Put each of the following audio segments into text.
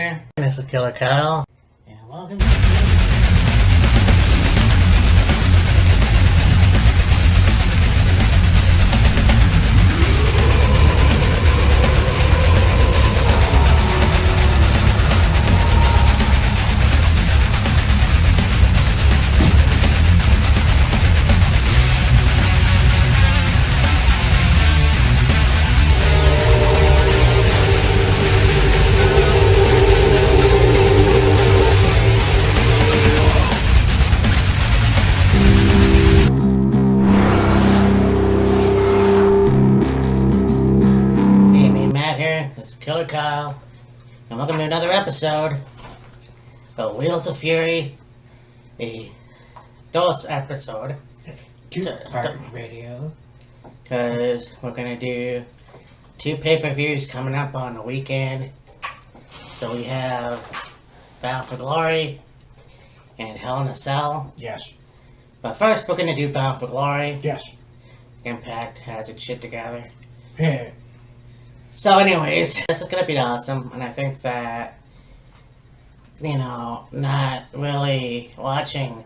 here. This is Killer Kyle. And welcome to Killer Kyle, and welcome to another episode of Wheels of Fury, a DOS episode. Two-part radio. Because we're going to do 2 pay-per-views coming up on the weekend. So we have Bound for Glory and Hell in a Cell. Yes. But first, we're going to do Bound for Glory. Yes. Impact has its shit together. Yeah. So anyways, this is going to be awesome, and I think that, you know, not really watching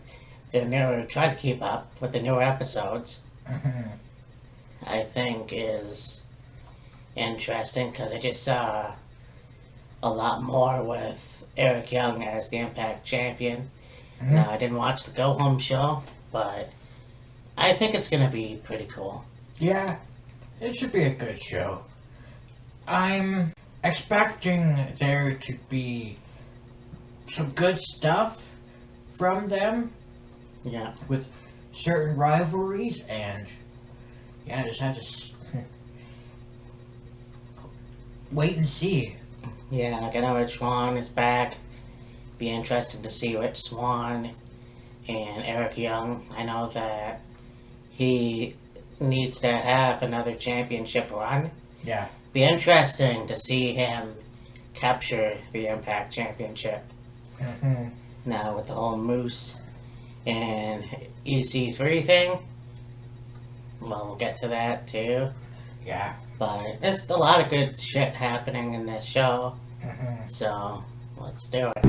the newer, trying to keep up with the newer episodes, I think is interesting, because I just saw a lot more with Eric Young as the Impact Champion. Now, I didn't watch the Go Home show, but I think it's going to be pretty cool. Yeah, it should be a good show. I'm expecting there to be some good stuff from them. Yeah. With certain rivalries, and yeah, just have to wait and see. Yeah, like I know Rich Swann is back. Be interesting to see Rich Swann and Eric Young. I know that he needs to have another championship run. Yeah. Be interesting to see him capture the Impact Championship. Now with the whole Moose and EC3 thing. Well, we'll get to that too. Yeah. But there's a lot of good shit happening in this show. So, let's do it.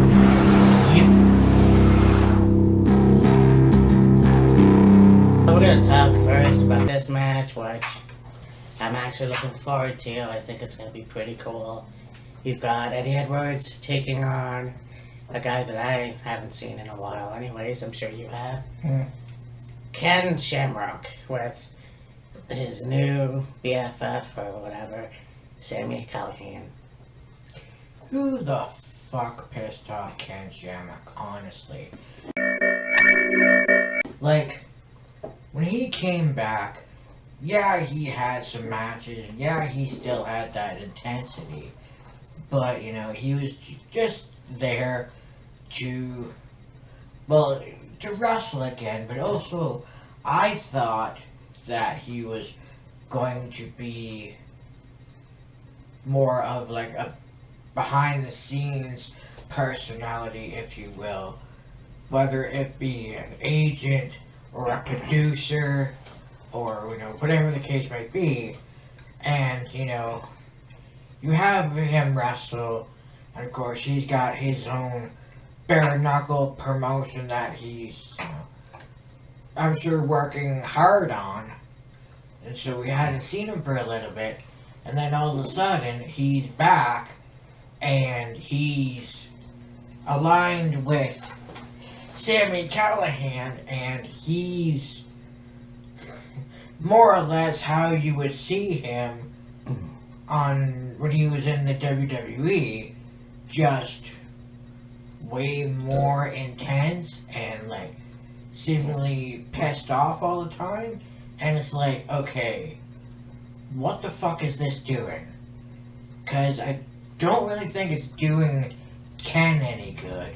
We're going to talk first about this match, which I'm actually looking forward to. I think it's going to be pretty cool. You've got Eddie Edwards taking on a guy that I haven't seen in a while anyways. I'm sure you have. Ken Shamrock with his new BFF or whatever, Sami Callihan. Who the fuck pissed off Ken Shamrock, honestly? Like, when he came back, yeah, he had some matches. Yeah, he still had that intensity. But, you know, he was just there to, well, to wrestle again. But also, I thought that he was going to be more of like a behind-the-scenes personality, if you will. Whether it be an agent or a producer, or, you know, whatever the case might be. And, you know, you have him wrestle, and of course he's got his own bare-knuckle promotion that he's, you know, I'm sure working hard on. And so we hadn't seen him for a little bit, and then all of a sudden he's back, and he's aligned with Sami Callihan, and he's more or less how you would see him on when he was in the WWE, just way more intense and like seemingly pissed off all the time. And it's like, okay, what the fuck is this doing? Because I don't really think it's doing Ken any good.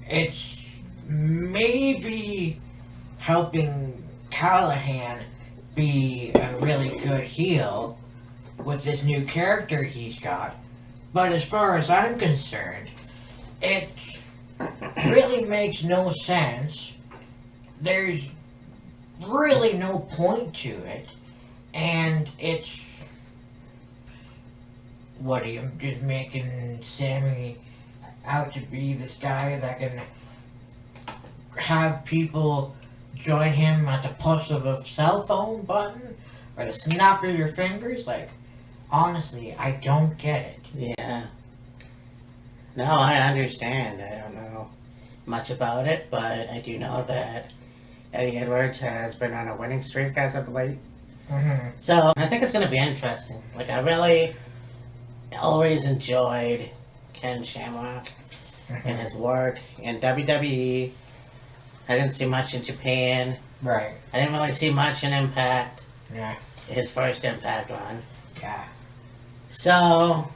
It's maybe helping Callihan be a really good heel with this new character he's got. But as far as I'm concerned, it really makes no sense. There's really no point to it. And it's what are you just making Sammy out to be this guy that can have people join him at the push of a cell phone button or the snap of your fingers? Like, honestly, I don't get it. Yeah. No, I understand. I don't know much about it, but I do know that Eddie Edwards has been on a winning streak as of late. Mm-hmm. So I think it's going to be interesting. Like, I really always enjoyed Ken Shamrock and his work in WWE. I didn't see much in Japan. Right. I didn't really see much in Impact. Yeah. His first Impact run. Yeah. So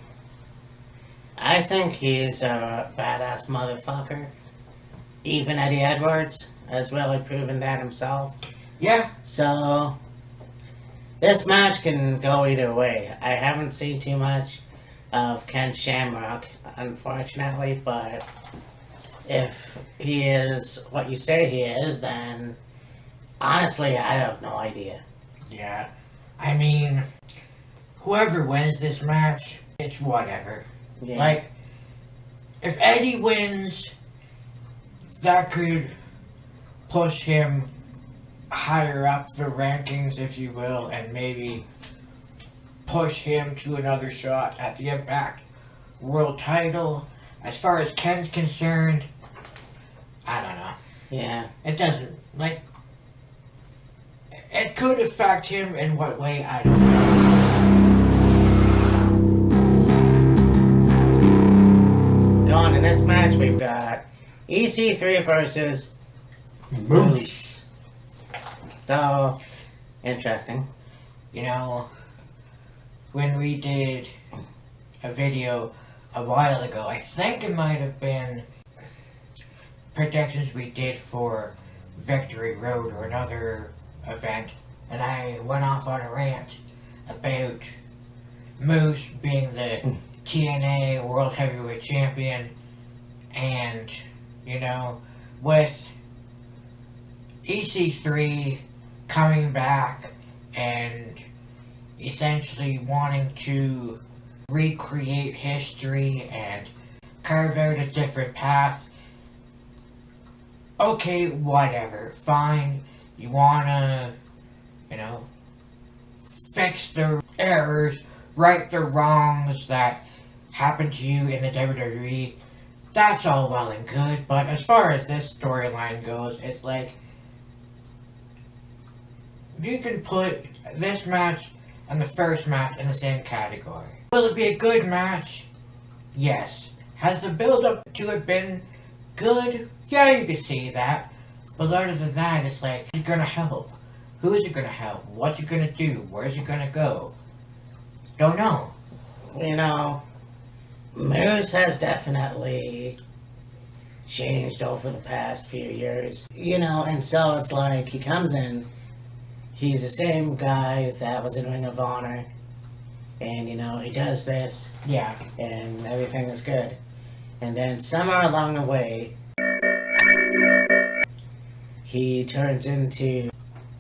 I think he's a badass motherfucker. Even Eddie Edwards has really proven that himself. Yeah. So this match can go either way. I haven't seen too much of Ken Shamrock, unfortunately, but if he is what you say he is, then honestly, I have no idea. Yeah. I mean, whoever wins this match, it's whatever. Yeah. Like, if Eddie wins, that could push him higher up the rankings, if you will, and maybe push him to another shot at the Impact World title. As far as Ken's concerned, I don't know. Yeah. It doesn't, like, it could affect him in what way, I don't know. Going to this match, we've got EC3 versus Moose. So, interesting. You know, when we did a video a while ago, I think it might have been predictions we did for Victory Road or another event, and I went off on a rant about Moose being the TNA World Heavyweight Champion, and, you know, with EC3 coming back and essentially wanting to recreate history and carve out a different path. Okay, whatever, fine. You wanna, you know, fix the errors, right the wrongs that happened to you in the WWE. That's all well and good, but as far as this storyline goes, it's like, you can put this match and the first match in the same category. Will it be a good match? Yes. Has the build-up to it been good? Yeah, you can see that. But other than that, it's like, who's it gonna help? Who is it gonna help? What's it gonna do? Where's it gonna go? Don't know. You know, Moose has definitely changed over the past few years. You know, and so it's like, he comes in, he's the same guy that was in Ring of Honor, and, you know, he does this, Yeah. and everything is good. And then somewhere along the way, he turns into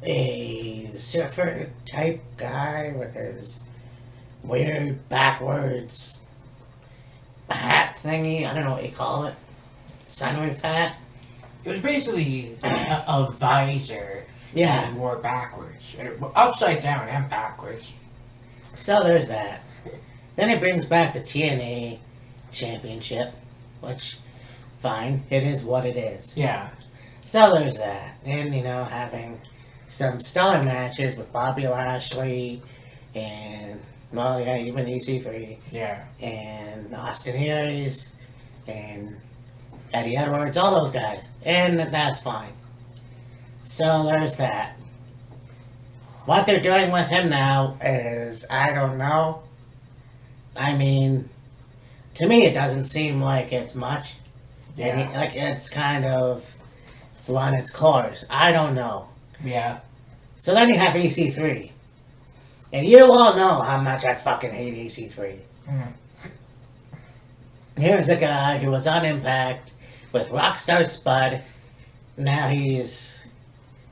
a surfer type guy with his weird backwards hat thingy. I don't know what you call it. Sunroof hat. It was basically a visor Yeah. that he wore backwards. Upside down and backwards. So there's that. Then it brings back the TNA Championship, which, fine, it is what it is. Yeah. So there's that. And, you know, having some stellar matches with Bobby Lashley and, well, yeah, even EC3 Yeah. and Austin Aries and Eddie Edwards, all those guys. And that's fine. So there's that. What they're doing with him now is, I don't know. I mean, to me, it doesn't seem like it's much. Yeah. And like, it's kind of run its course. I don't know. Yeah. So then you have EC3. And you all know how much I fucking hate EC3. Mm. Here's a guy who was on Impact with Rockstar Spud. Now he's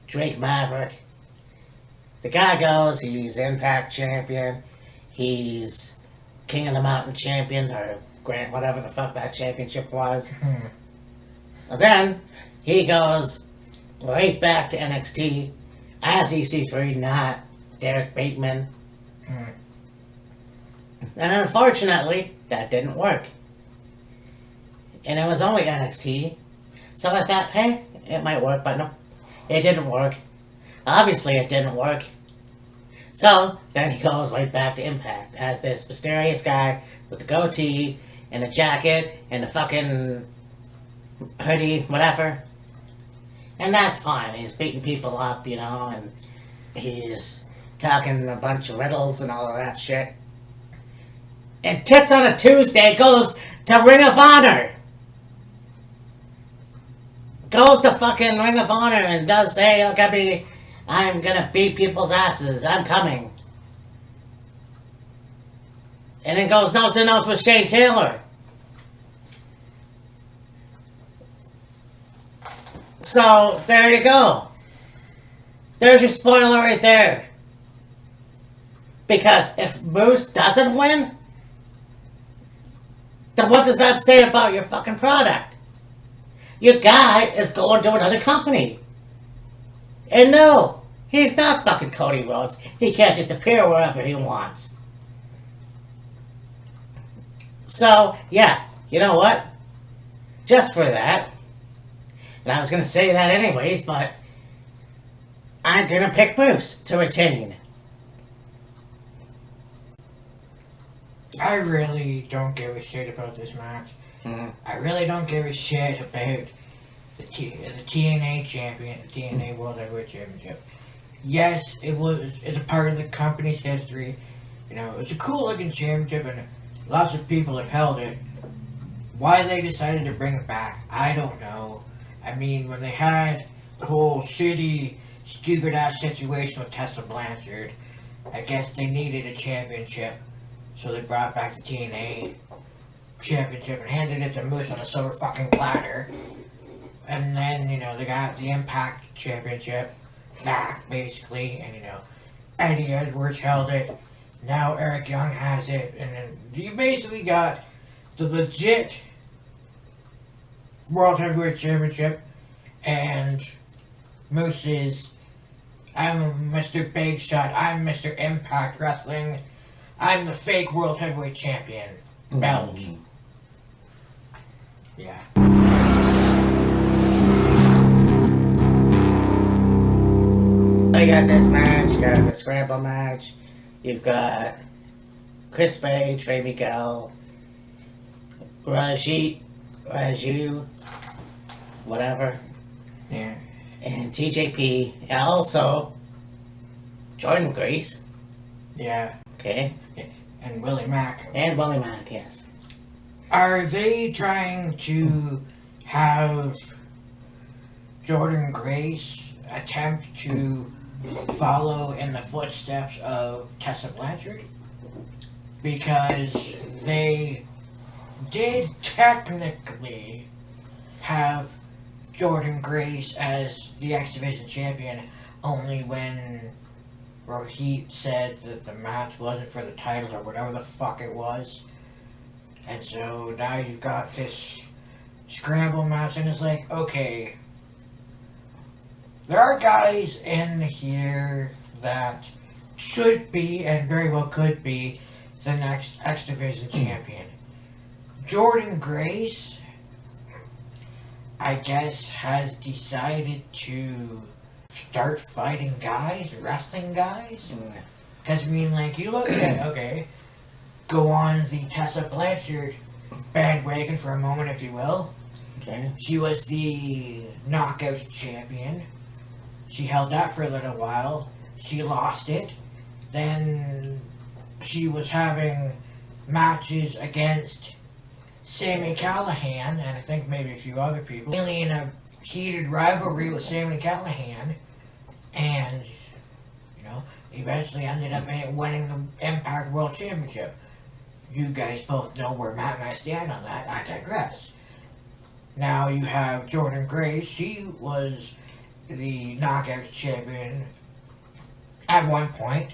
Drake Maverick. The guy goes, he's Impact champion. He's King of the Mountain champion, or Grant, whatever the fuck that championship was. And then he goes right back to NXT as EC3, not Derek Bateman. And unfortunately, that didn't work. And it was only NXT. So I thought, hey, it might work, but no, it didn't work. Obviously, it didn't work. So then he goes right back to Impact as this mysterious guy with the goatee and a jacket and a fucking hoodie, whatever. And that's fine. He's beating people up, you know, and he's talking a bunch of riddles and all of that shit. And Tits on a Tuesday goes to Ring of Honor. Goes to fucking Ring of Honor and does say, I'm gonna beat people's asses. I'm coming. And then goes nose to nose with Shane Taylor. So, there you go. There's your spoiler right there. Because if Moose doesn't win, then what does that say about your fucking product? Your guy is going to another company. And no, he's not fucking Cody Rhodes. He can't just appear wherever he wants. So, yeah, you know what? Just for that, and I was going to say that anyways, but I'm going to pick Moose to retain. I really don't give a shit about this match. I really don't give a shit about the TNA champion, the TNA World Heavyweight Championship. Yes, it's a part of the company's history. You know, it's a cool looking championship and lots of people have held it. Why they decided to bring it back, I don't know. I mean, when they had the whole shitty, stupid ass situation with Tessa Blanchard, I guess they needed a championship. So they brought back the TNA championship and handed it to Moose on a silver fucking platter. And then, you know, they got the Impact championship back, basically. And, you know, Eddie Edwards held it. Now Eric Young has it. And then you basically got the legit World Heavyweight Championship. And Moose's, I'm Mr. Big Shot. I'm Mr. Impact Wrestling. I'm the fake World Heavyweight Champion belt. Yeah. You got this match, you got the scramble match, you've got Chris Bay, Trey Miguel, Raju, whatever, Yeah. and TJP, and also Jordan Grace. Yeah. Okay. And Willie Mack. And Willie Mack, yes. Are they trying to have Jordan Grace attempt to follow in the footsteps of Tessa Blanchard? Because they did technically have Jordan Grace as the X Division champion only when Rohit said that the match wasn't for the title or whatever the fuck it was. And so now you've got this scramble match and it's like, okay, there are guys in here that should be and very well could be the next X Division champion. Jordan Grace, I guess, has decided to start fighting guys, wrestling guys. Because, I mean, like, you look at, okay, go on the Tessa Blanchard bandwagon for a moment, if you will. Okay. She was the Knockouts champion. She held that for a little while. She lost it. Then she was having matches against Sami Callihan, and I think maybe a few other people. Really in a heated rivalry with Sami Callihan. And, you know, eventually ended up winning the Impact World Championship. You guys both know where Matt and I stand on that. I digress. Now you have Jordan Grace. She was the Knockouts champion at one point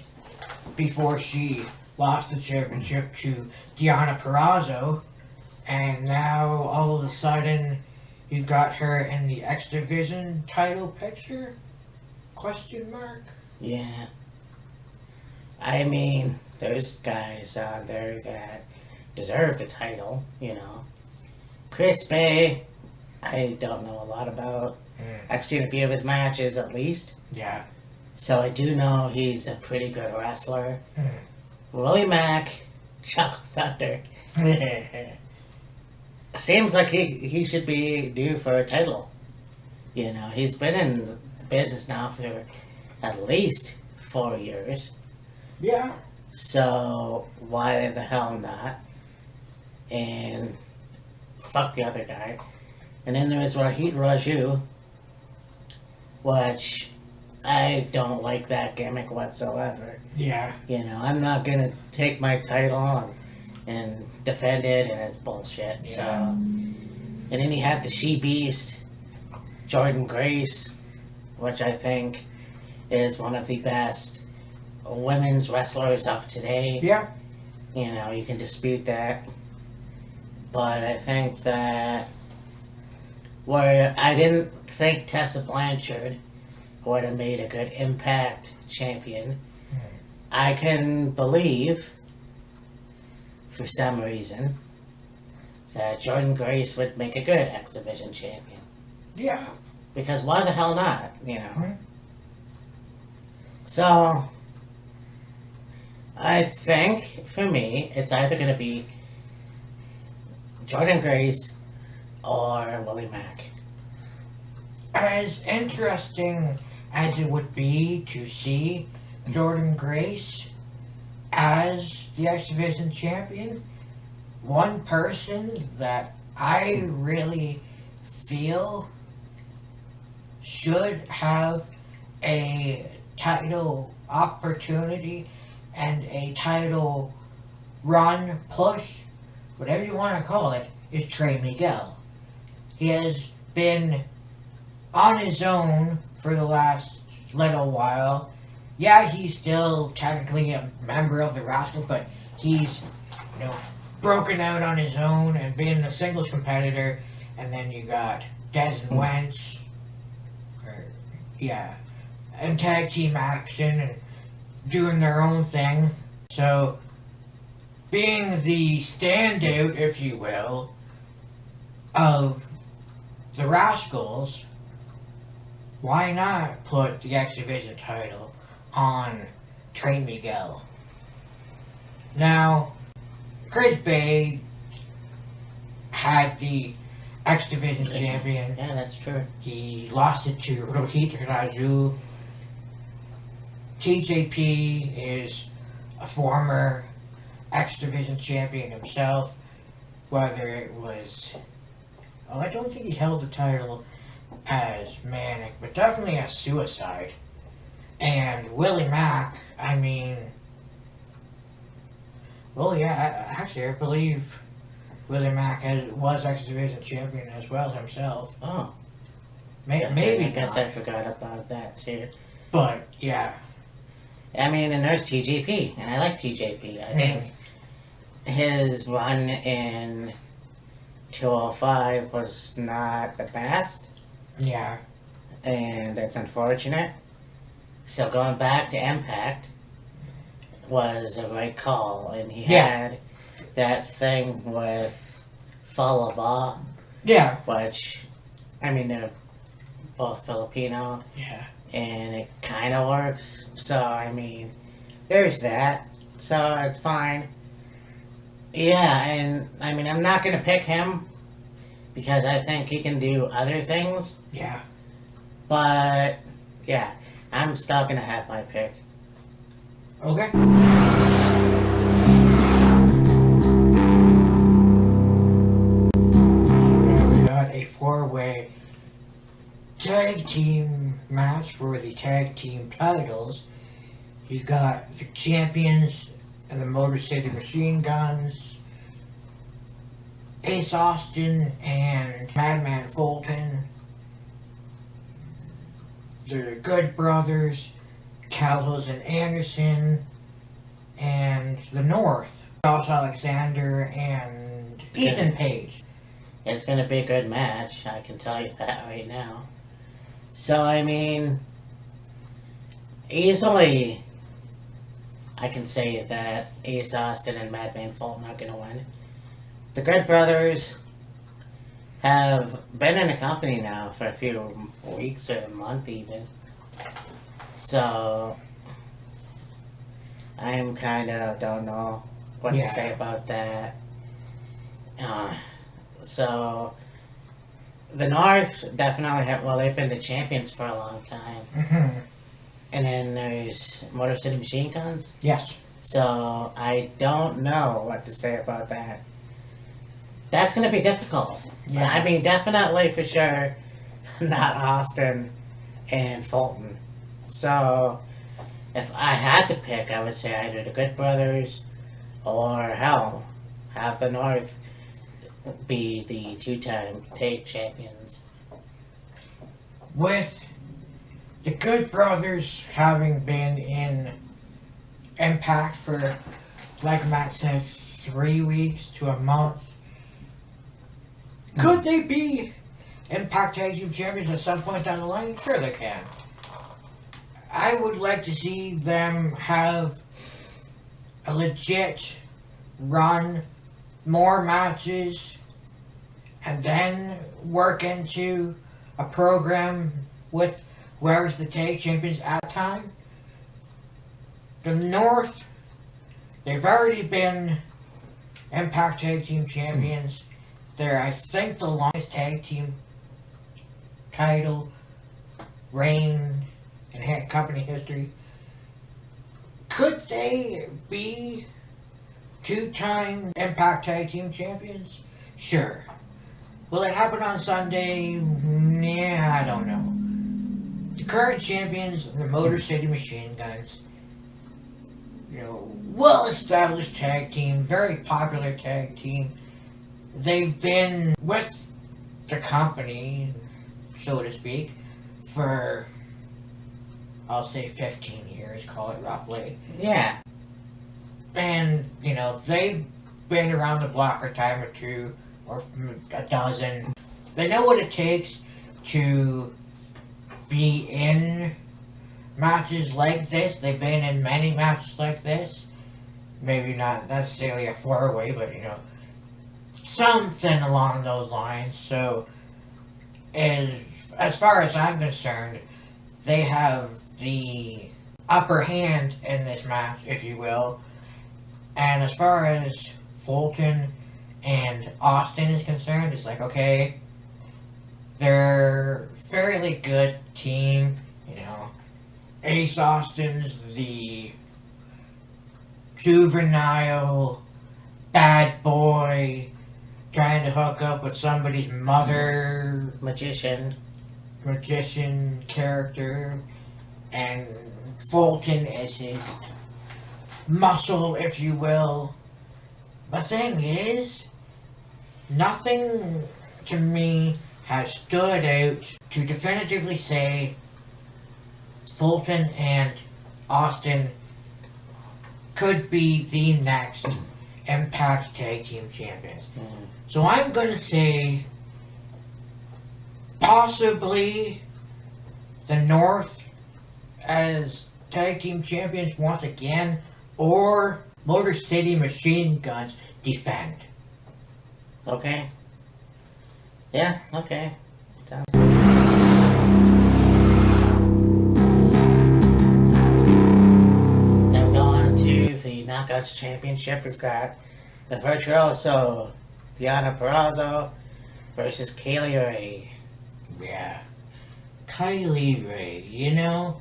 before she lost the championship to Deonna Purrazzo, and now all of a sudden you've got her in the X Division title picture? Question mark? Yeah. I mean, there's guys out there that deserve the title, you know. Chris Bay, I don't know a lot about. I've seen a few of his matches at least. Yeah. So I do know he's a pretty good wrestler. Mm. Willie Mack, Chuck Thunder. Seems like he should be due for a title. You know, he's been in the business now for at least 4 years. Yeah. So why the hell not? And fuck the other guy. And then there's Rahit Raju, which I don't like that gimmick whatsoever. Yeah. You know, I'm not gonna take my title and defend it, and it's bullshit. Yeah. So, and then you have the She Beast, Jordan Grace, which I think is one of the best women's wrestlers of today. Yeah. You know, you can dispute that. But I think that where I didn't think Tessa Blanchard would have made a good Impact champion, I can believe, for some reason, that Jordan Grace would make a good X Division champion. Yeah. Because why the hell not, you know? Mhm. So, I think, for me, it's either going to be Jordan Grace or Willie Mack. As interesting as it would be to see Jordan Grace as the X Division champion, one person that I really feel should have a title opportunity and a title run, push, whatever you want to call it, is Trey Miguel. He has been on his own for the last little while. Yeah, he's still technically a member of the roster, but he's, you know, broken out on his own and being a singles competitor. And then you got Des and Wentz, and tag team action and doing their own thing. So, being the standout, if you will, of the Rascals, why not put the X Division title on Trey Miguel? Now, Chris Bay had the X Division champion. Yeah, that's true. He lost it to Rohit Raju. TJP is a former X Division champion himself. Whether it was... Well, I don't think he held the title as Manic, but definitely as Suicide. And Willie Mack, I mean... Well, yeah, actually, I believe Willie Mack was X Division champion as well himself. Oh. Maybe I guess not. I forgot about that too. But, yeah. I mean, and there's TJP, and I like TJP. I think his run in 205 was not the best, Yeah. and that's unfortunate. So going back to Impact was a right call, and he had that thing with Falaba, Yeah. which, I mean, they're both Filipino, Yeah. and it kind of works. So, I mean, there's that. So, it's fine. Yeah, and, I mean, I'm not going to pick him because I think he can do other things. Yeah. But, yeah, I'm still going to have my pick. Okay. So now we got a four-way tag team match for the tag team titles. You've got the champions and the Motor City Machine Guns, Ace Austin and Madman Fulton, the Good Brothers, Calhoun and Anderson, and the North, Josh Alexander and Ethan Page. It's going to be a good match, I can tell you that right now. So, I mean, easily, I can say that Ace Austin and Madman Fulton are going to win. The Good Brothers have been in the company now for a few weeks or a month even. So, I'm kind of don't know what to say about that. So, the North definitely have, well, they've been the champions for a long time. Mm-hmm. And then there's Motor City Machine Guns. Yes. So, I don't know what to say about that. That's going to be difficult. Yeah. I mean, definitely for sure, not Austin and Fulton. So, if I had to pick, I would say either the Good Brothers or hell, have the North be the two-time tag champions. With the Good Brothers having been in Impact for, like Matt said, 3 weeks to a month, could they be Impact Tag Team Champions at some point down the line? Sure they can. I would like to see them have a legit run, more matches, and then work into a program with whoever's the tag champions at the time. The North, they've already been Impact Tag Team Champions. They're, I think, the longest tag team title reign in company history. Could they be two-time Impact Tag Team Champions? Sure. Will it happen on Sunday? Yeah, I don't know. The current champions, the Motor City Machine Guns, well-established tag team, very popular tag team. They've been with the company, so to speak, for, I'll say 15 years, call it roughly. Yeah. And, they've been around the block a time or two, or a dozen. They know what it takes to be in matches like this. They've been in many matches like this. Maybe not necessarily a four-way, but, something along those lines. So, as far as I'm concerned, they have the upper hand in this match, if you will. And as far as Fulton and Austin is concerned, it's like, okay, they're a fairly good team, Ace Austin's the juvenile bad boy trying to hook up with somebody's mother, magician character, and Fulton is his muscle, if you will. The thing is, nothing to me has stood out to definitively say Fulton and Austin could be the next Impact Tag Team Champions. Mm. So I'm going to say possibly the North as Tag Team Champions once again, or Motor City Machine Guns defend. Okay. Yeah, okay. Sounds Now we go on to the Knockouts Championship. We've got the Virtuoso Deonna Purrazzo versus Kaylee Ray. Yeah. Kylie Ray,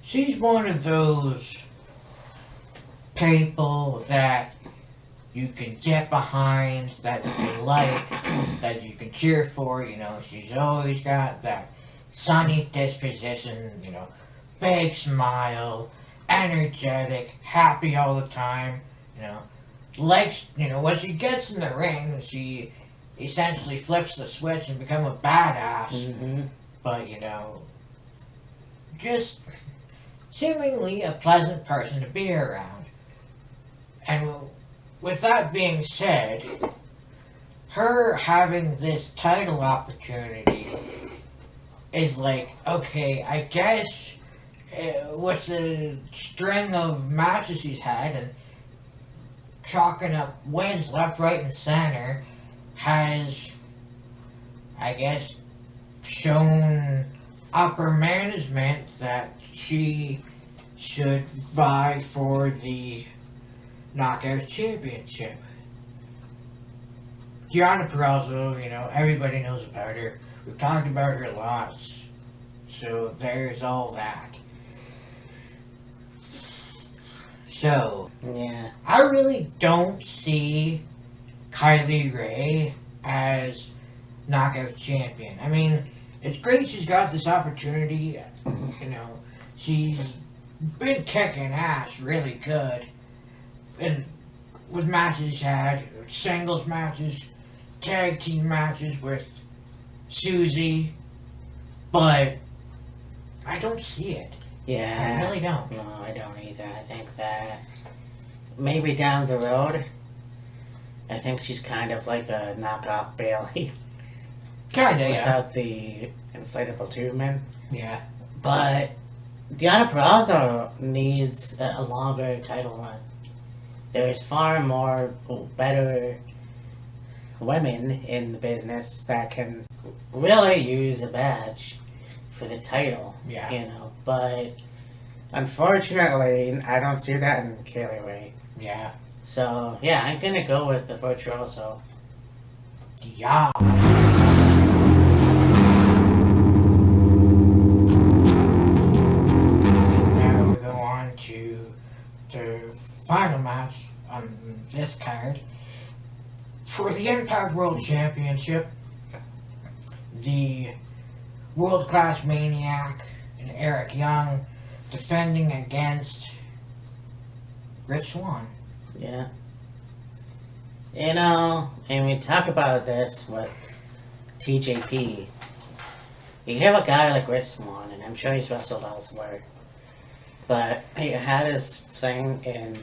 she's one of those people that you can get behind, that you can like, that you can cheer for, she's always got that sunny disposition, big smile, energetic, happy all the time, likes, when she gets in the ring, she essentially flips the switch and become a badass, Mm-hmm. but, just seemingly a pleasant person to be around. And with that being said, her having this title opportunity is like, okay, I guess with the string of matches she's had and chalking up wins left, right, and center, has, I guess, shown upper management that she should vie for the Knockouts Championship. Deonna Purrazzo, you know, everybody knows about her. We've talked about her lots. So there's all that. So, Yeah. I really don't see Kylie Ray as Knockout Champion. I mean, it's great she's got this opportunity. You know, she's been kicking ass really good. And with matches she's had, singles matches, tag team matches with Susie. But I don't see it. Yeah. I really don't. No, I don't either. I think that maybe down the road, I think she's kind of like a knockoff Bailey. Kinda, yeah. Without the inflatable tube man. Yeah. But Deonna Purrazzo needs a longer title run. There's far more better women in the business that can really use a badge for the title. Yeah. You know, but unfortunately, I don't see that in Kaylee Ray. Yeah. So, yeah, I'm gonna go with the Virtuoso. Yeah. Now we go on to the final match on this card. For the Impact World Championship, the World Class Maniac and Eric Young defending against Rich Swann. Yeah. You know, and we talk about this with TJP. You have a guy like Rich Swann, and I'm sure he's wrestled elsewhere, but he had his thing in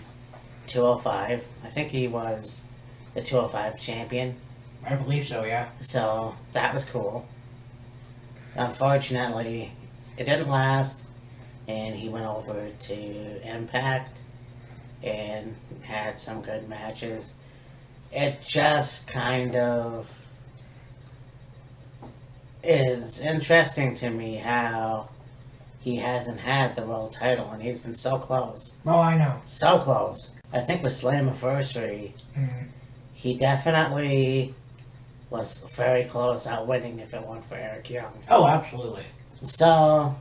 205. I think he was the 205 champion, I believe so, yeah. so that was cool. Unfortunately, it didn't last, and he went over to Impact and had some good matches. It just kind of is interesting to me how he hasn't had the world title, and he's been so close. Oh, I know. So close. I think with Slammiversary, Mhm. he definitely was very close out winning if it weren't for Eric Young. Oh, absolutely. So,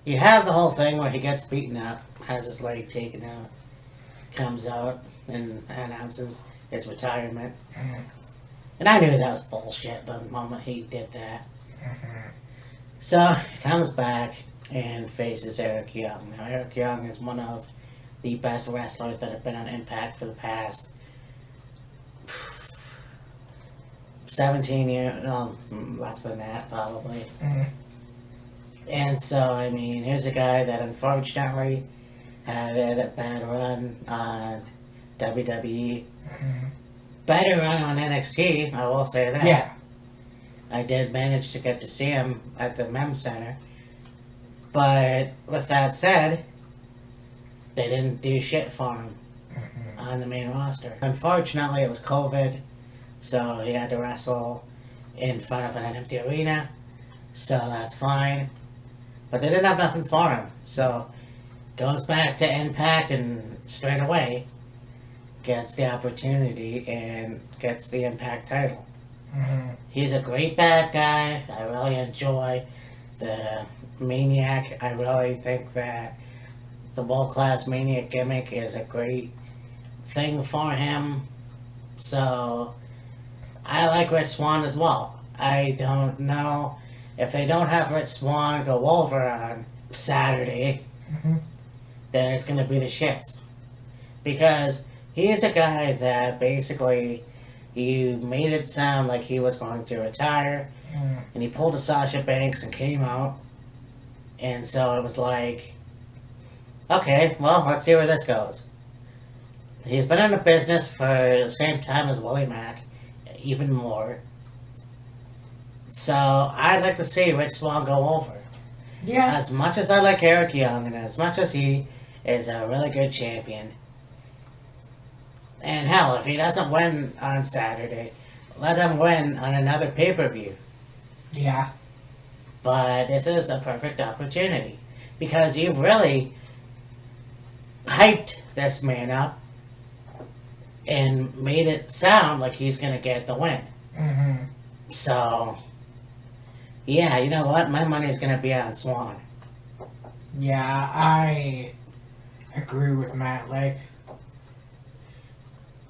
you have the whole thing where he gets beaten up, has his leg taken out, comes out and announces his retirement. Mhm. And I knew that was bullshit the moment he did that. Mhm. So, he comes back and faces Eric Young. Now, Eric Young is one of the best wrestlers that have been on Impact for the past 17 years, less than that, probably. Mhm. And so, I mean, here's a guy that unfortunately had a bad run on WWE. Mhm. Better run on NXT, I will say that. Yeah. I did manage to get to see him at the Mem Center. But with that said, they didn't do shit for him Mhm. on the main roster. Unfortunately, it was COVID, so he had to wrestle in front of an empty arena. So that's fine. But they didn't have nothing for him. So goes back to Impact and straight away gets the opportunity and gets the Impact title. Mhm. He's a great bad guy. I really enjoy the Maniac. I really think that the World Class Maniac gimmick is a great thing for him. So I like Rich Swann as well. I don't know if they don't have Rich Swann go over on Saturday, Mhm. then it's going to be the shits. Because he is a guy that basically you made it sound like he was going to retire, Mhm. and he pulled a Sasha Banks and came out. And so it was like, okay, well, let's see where this goes. He's been in the business for the same time as Willie Mack, even more. So I'd like to see Rich Swann go over. Yeah. As much as I like Eric Young, and as much as he is a really good champion, and hell, if he doesn't win on Saturday, let him win on another pay-per-view. Yeah. But this is a perfect opportunity because you've really hyped this man up and made it sound like he's going to get the win. Mm-hmm. So, yeah, you know what? My money's going to be on Swann. Yeah, I agree with Matt. Like,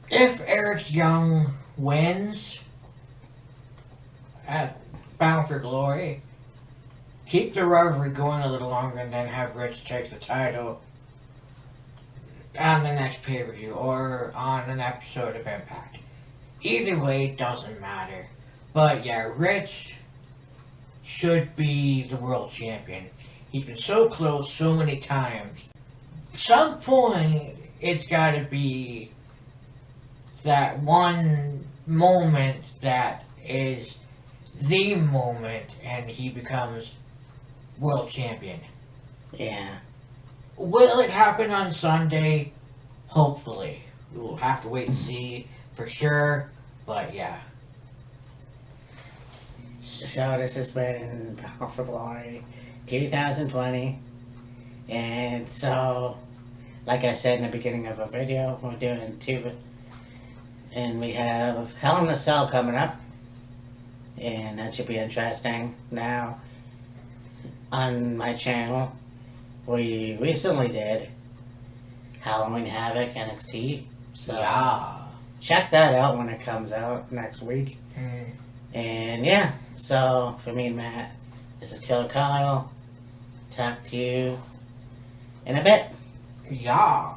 if Eric Young wins at Bound for Glory, keep the rivalry going a little longer and then have Rich take the title on the next pay-per-view or on an episode of Impact. Either way, it doesn't matter. But yeah, Rich should be the world champion. He's been so close so many times. At some point, it's got to be that one moment that is the moment and he becomes world champion. Yeah. Will it happen on Sunday? Hopefully. We'll have to wait and see for sure, but yeah. So this has been Bound for Glory 2020. And so, like I said in the beginning of a video, we're doing two. And we have Hell in a Cell coming up. And that should be interesting. Now, on my channel, we recently did Halloween Havoc NXT. So Yeah. check that out when it comes out next week. Mm. And yeah, so for me and Matt, this is Killer Kyle. Talk to you in a bit. Yeah.